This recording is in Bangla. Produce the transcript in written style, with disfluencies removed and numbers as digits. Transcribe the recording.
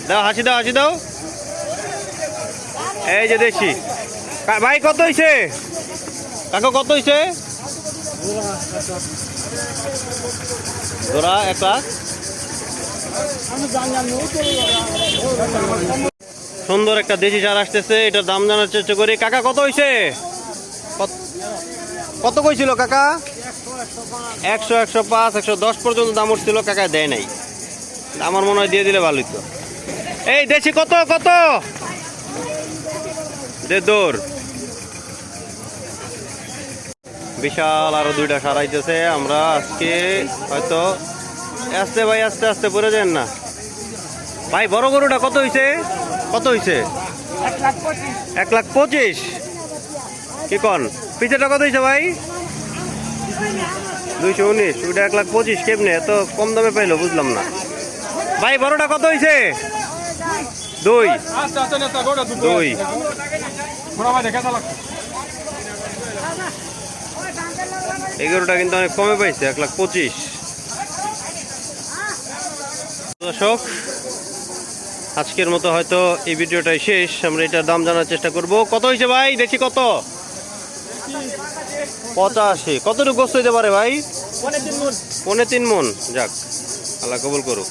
দাও হাসি দাও, হাসি দাও। এই যে দেখছি ভাই, কত হয়েছে কাকা, কত হয়েছে জোড়া? 1 লাখ। সুন্দর একটা দেশি সার আসতেছে, এটার দাম জানার চেষ্টা করি। কাকা কত হয়েছে? কত কইছিল কাকা? 100, 105, 110 পর্যন্ত দাম উঠছিল, কাকা দেয় নাই। আমার মনে হয় দিয়ে দিলে ভালোই তো। এই দেশি কত কত দে দৌড়। বিশাল আরো 2টা সারাইতেছে। আমরা আজকে হয়তো আস্তে ভাই, আস্তে আস্তে পড়ে যান না ভাই। বড় গরুটা কত হয়েছে? কত হয়েছে? 1,25,000। কি কন? পিছেটা কত হয়েছে ভাই? 219। ওইটা 1,25,000 কেমনে এত কম দামে পাইলো বুঝলাম না ভাই। বড়টা কত হয়েছে? 2। এই গরুটা কিন্তু অনেক কমে পাইছে, 1,25,000। দর্শক, আজকের মতো হয়তো এই ভিডিওটাই শেষ। আমরা এটার দাম জানার চেষ্টা করব। কত হয়েছে ভাই? দেখি কত। 85। কতটুকু গোস্ত হইতে পারে ভাই? 3.5 মণ। যাক, আল্লাহ কবুল করুক।